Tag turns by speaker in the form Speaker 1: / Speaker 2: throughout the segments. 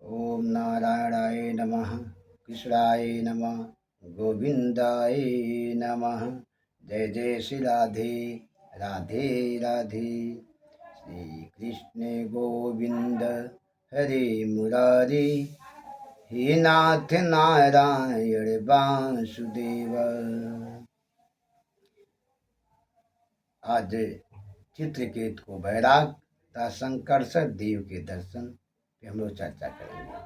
Speaker 1: ओम नारायणाय नमः। कृष्णाय नमः। गोविंदाय नमः। जय जय श्री राधे राधे राधे। श्री कृष्ण गोविंद हरे मुरारी। हे नाथ नारायण वासुदेव। आज चित्रकेतु को बैराग तथा संकर्षण देव के दर्शन पे हम लोग चर्चा करेंगे।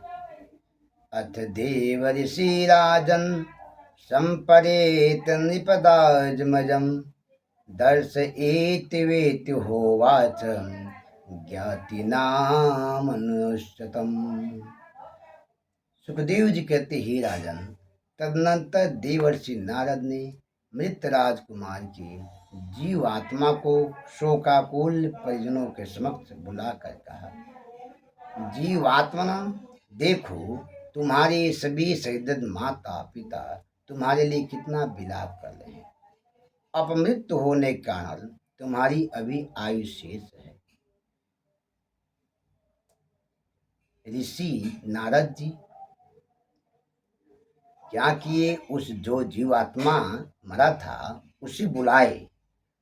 Speaker 1: अथ देव ऋषि राजन संपरेत नृपदाजमजम दर्श एति वेति होवाच ज्ञाति नामनुष्यतम। सुखदेव जी कहते ही राजन, तदनंतर देवर्षि नारद ने मृत राजकुमार की जीवात्मा को शोकाकुल परिजनों के समक्ष बुलाकर कहा, जीवात्मना देखो, तुम्हारे सभी शहीद माता पिता तुम्हारे लिए कितना विलाप कर रहे हैं। अपमृत होने के कारण तुम्हारी अभी आयु शेष है। ऋषि नारद जी क्या किए, उस जो जीवात्मा मरा था उसे बुलाए,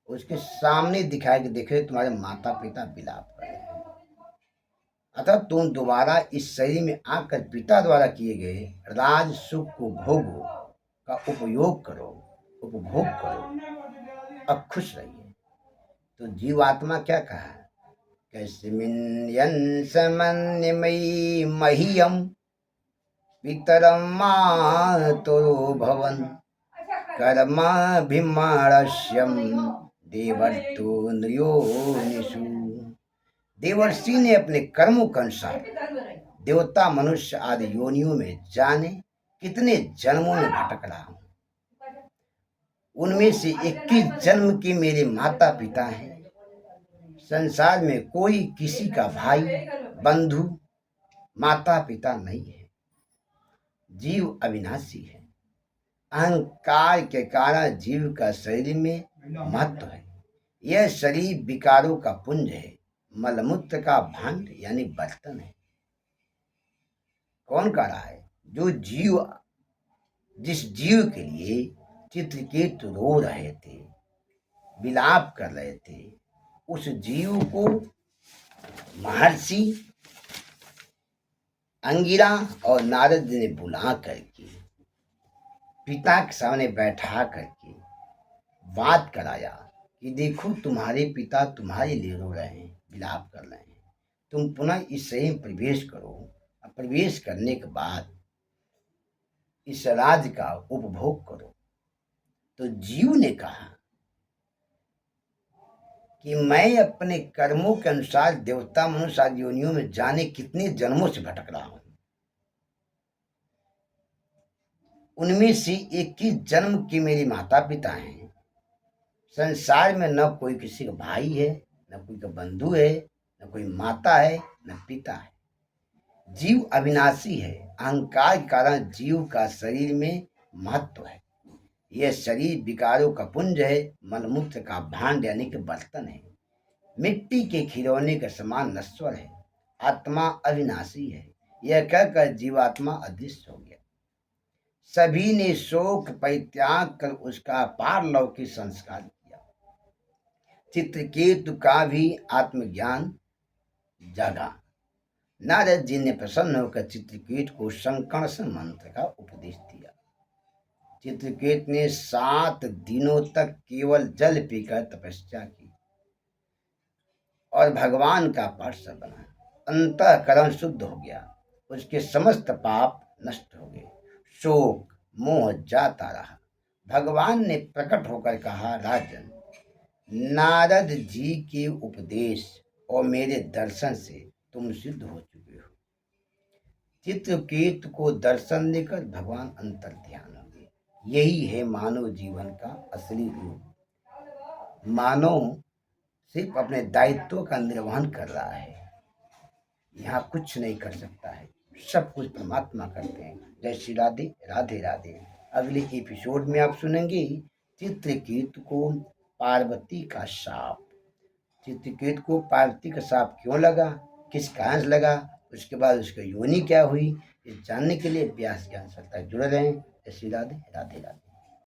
Speaker 1: उसके सामने दिखाए कि देखे तुम्हारे माता पिता विलाप कर रहे हैं, अतः तुम दोबारा इस शरीर में आकर पिता द्वारा किए गए राज सुख को भोगो का उपयोग करो, उपभोग करो, अब खुश रहिए। तो जीवात्मा क्या कहा, कस्मिन् समन्यमयी मह्यम पितरम मातुरो भवन कर्माभिमानस्यम देवर्तो नयोनिषु। देवर्षि ने अपने कर्मों के अनुसार देवता मनुष्य आदि योनियों में जाने कितने जन्मों में भटक रहा हूं। उनमें से 21 जन्म के मेरे माता पिता हैं। संसार में कोई किसी का भाई बंधु माता पिता नहीं है। जीव अविनाशी है। अहंकार के कारण जीव का शरीर में महत्व है। यह शरीर विकारों का पुंज है, मलमूत्र का भांड यानी बर्तन है। कौन कह रहा है, जो जीव, जिस जीव के लिए चित्रकेतु रो रहे थे, विलाप कर रहे थे, उस जीव को महर्षि अंगिरा और नारद ने बुला करके पिता के सामने बैठा करके बात कराया कि देखो तुम्हारे पिता तुम्हारे लिए रो रहे हैं, विलाप कर रहे हैं, तुम पुनः इस शरीर में प्रवेश करो। प्रवेश करने के बाद इस राज का उपभोग करो। तो जीव ने कहा कि मैं अपने कर्मों के अनुसार देवता मनुष्य आदि योनियों में जाने कितने जन्मों से भटक रहा हूं। उनमें से 21 जन्म के मेरे माता पिता हैं। संसार में न कोई किसी का भाई है, न कोई का बंधु है, न कोई माता है, न पिता है। जीव अविनाशी है। अहंकार के कारण जीव का शरीर में महत्व है। यह शरीर विकारों का पुंज है, मलमूत्र का भांड यानी कि बर्तन है, मिट्टी के खिलौने के समान नश्वर है। आत्मा अविनाशी है। यह कहकर जीवात्मा अदृश्य हो गया। सभी ने शोक परित्याग कर उसका पारलौकिक संस्कार किया। चित्रकेतु का भी आत्मज्ञान जागा। नारद जी ने प्रसन्न होकर चित्रकेतु को संकर्षण मंत्र का उपदेश दिया। चित्रकेत ने 7 दिनों तक केवल जल पीकर तपस्या की और भगवान का पार्षद बना। अंतःकरण शुद्ध हो गया। उसके समस्त पाप नष्ट हो गए। शोक मोह जाता रहा। भगवान ने प्रकट होकर कहा, राजन, नारद जी के उपदेश और मेरे दर्शन से तुम सिद्ध हो चुके हो। चित्रकेतु को दर्शन देकर भगवान अंतर ध्यान हो गए। यही है मानव जीवन का असली रूप। मानव सिर्फ अपने दायित्व का निर्वहन कर रहा है, यहाँ कुछ नहीं कर सकता है। सब कुछ परमात्मा करते हैं। जय श्री राधे राधे राधे। अगले एपिसोड में आप सुनेंगे चित्रकेतु को पार्वती का शाप। चित्रकेतु को पार्वती का शाप क्यों लगा, किस कारण लगा, उसके बाद उसकी योनि क्या हुई, ये जानने के लिए व्यास ज्ञान सत्ता जुड़े रहें। जय श्री राधे राधे राधे।